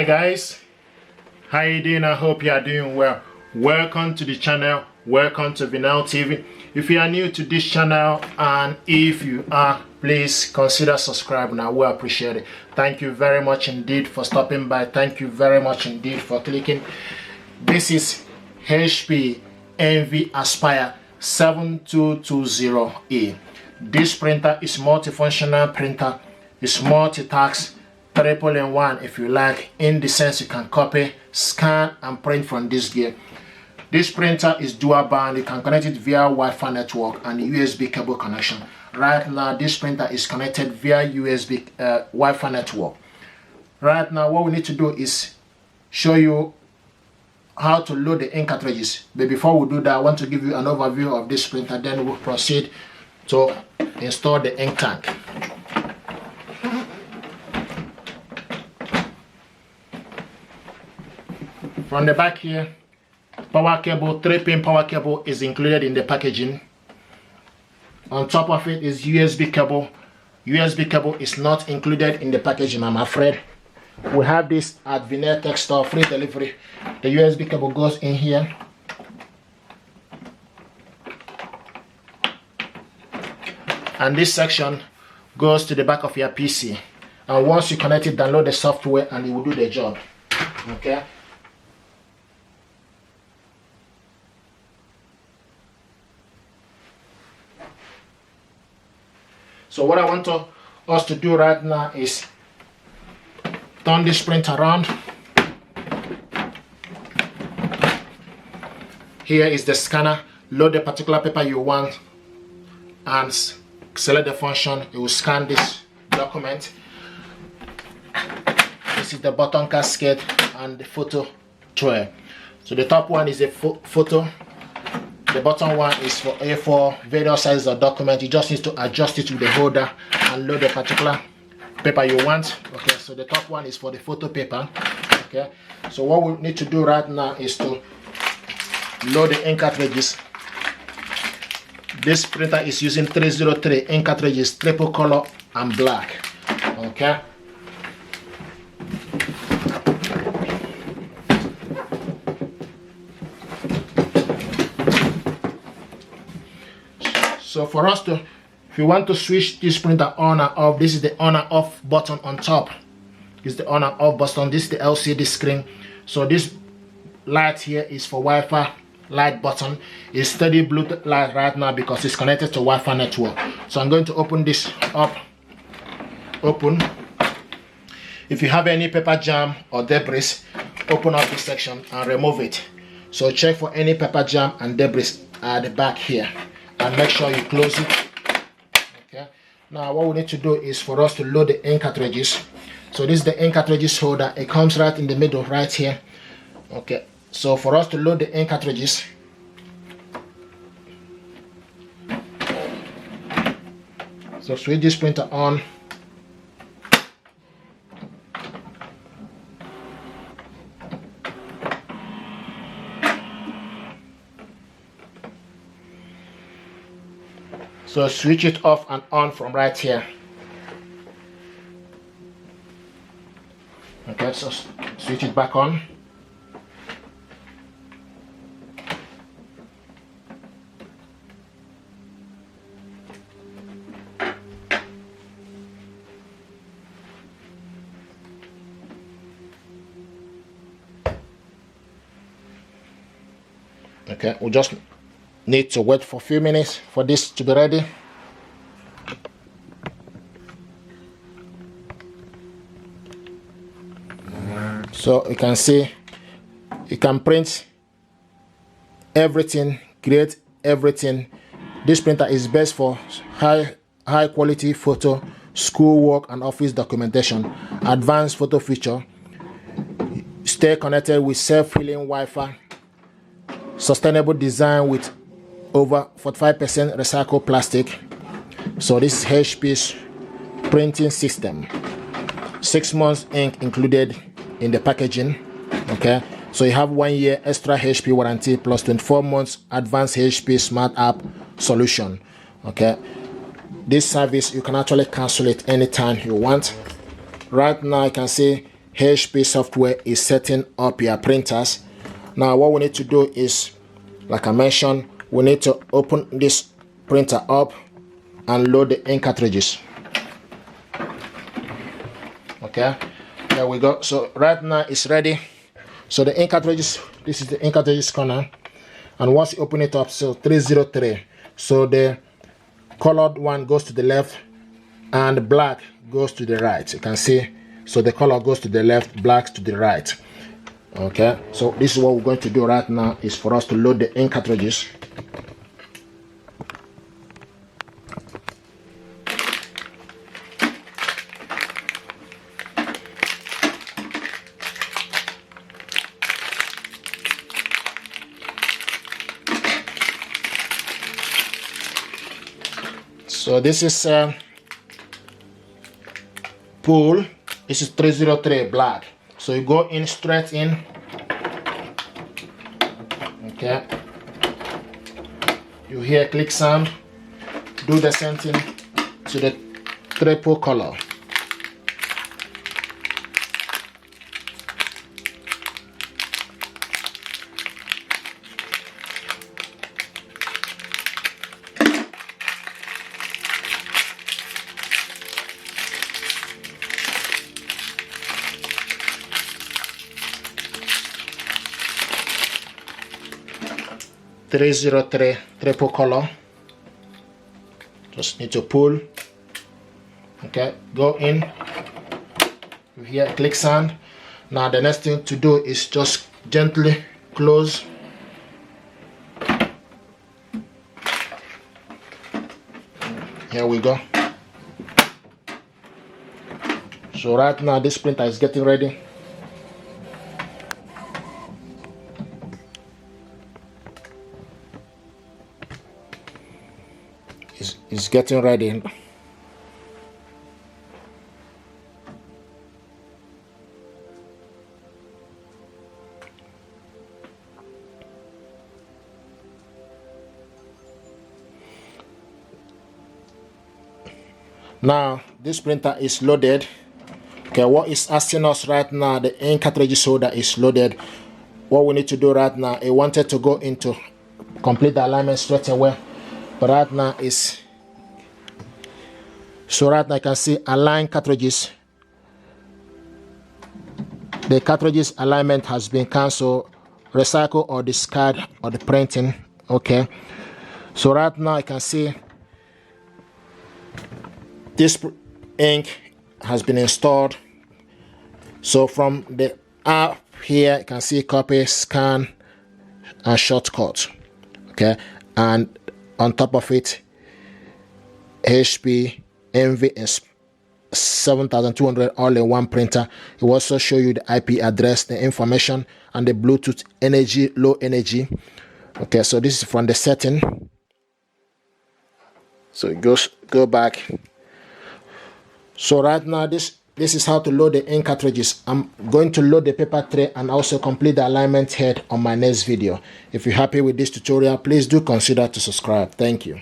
Hey guys, how you doing? I hope you are doing well. Welcome to the channel. Welcome to Vinyl TV. If you are new to this channel, and if you are, please consider subscribing. I will appreciate it. Thank you very much indeed for stopping by. Thank you very much indeed for clicking. This is HP Envy Aspire 7220E. This printer is multifunctional printer. It's multi-task, triple in one if you like, in the sense you can copy, scan and print from this gear. This printer is dual band. You can connect it via Wi-Fi network and USB cable connection. Right now this printer is connected via USB Wi-Fi network. Right now what we need to do is show you how to load the ink cartridges, but before we do that I want to give you an overview of this printer, then we'll proceed to install the ink tank. From the back here, power cable, 3-pin power cable is included in the packaging. On top of it is USB cable. USB cable is not included in the packaging, I'm afraid. We have this at Vinyl Tech Store, free delivery. The USB cable goes in here. And this section goes to the back of your PC. And once you connect it, download the software and it will do the job. Okay? So what I want us to do right now is turn this printer around. Here is the scanner. Load the particular paper you want and select the function. It will scan this document. This is the button cascade and the photo tray. So the top one is a photo. The bottom one is for A4, various sizes of document. You just need to adjust it with the holder and load the particular paper you want. Okay, so the top one is for the photo paper. Okay, so what we need to do right now is to load the ink cartridges. This printer is using 303 ink cartridges, triple color and black. Okay. So for us to, if you want to switch this printer on and off, this is the on and off button on top. This is the on and off button. This is the LCD screen. So this light here is for Wi-Fi light button. It's steady Bluetooth light right now because it's connected to Wi-Fi network. So I'm going to open this up. Open. If you have any paper jam or debris, open up this section and remove it. So check for any paper jam and debris at the back here. And make sure you close it. Okay. Now what we need to do is for us to load the ink cartridges. So this is the ink cartridges holder. It comes right in the middle, right here. Okay. So for us to load the ink cartridges, so switch this printer on. So switch it off and on from right here. Okay, so switch it back on. Okay, we just need to wait for a few minutes for this to be ready. So you can see you can print everything, create everything. This printer is best for high quality photo, schoolwork and office documentation. Advanced photo feature. Stay connected with self-healing Wi-Fi. Sustainable design with over 45% recycled plastic. So this is HP's printing system. 6 months ink included in the packaging. Okay, so you have 1 year extra HP warranty plus 24 months advanced HP smart app solution. Okay, this service you can actually cancel it anytime you want. Right now you can see HP software is setting up your printers. Now what we need to do is, like I mentioned, we need to open this printer up and load the ink cartridges. Okay, there we go. So right now it's ready. So the ink cartridges, this is the ink cartridges corner, and once you open it up, so 303, so the colored one goes to the left and the black goes to the right. You can see, so the color goes to the left, black to the right. Okay, so this is what we're going to do right now, is for us to load the ink cartridges. So this is pull. This is 303 black. So you go in straight in. Okay. You hear click sound. Do the same thing to the triple color. .303 triple color. Just need to pull. Okay, go in. You hear click sound. Now the next thing to do is just gently close. Here we go. So right now this printer is getting ready. It's getting ready. Now this printer is loaded. Okay, what is asking us right now, the ink cartridge holder is loaded. What we need to do right now, I wanted to go into complete the alignment straight away, but right now is, so right now I can see align cartridges. The cartridges alignment has been cancelled. Recycle or discard or the printing. Okay, so right now I can see this ink has been installed. So from the app here you can see copy, scan and shortcut. Okay, and on top of it HP NV 7200 all-in-one printer. It will also show you the IP address, the information, and the Bluetooth energy, low energy. Okay, so this is from the setting. So it go back. So right now this is how to load the ink cartridges. I'm going to load the paper tray and also complete the alignment head on my next video. If you're happy with this tutorial, please do consider to subscribe. Thank you.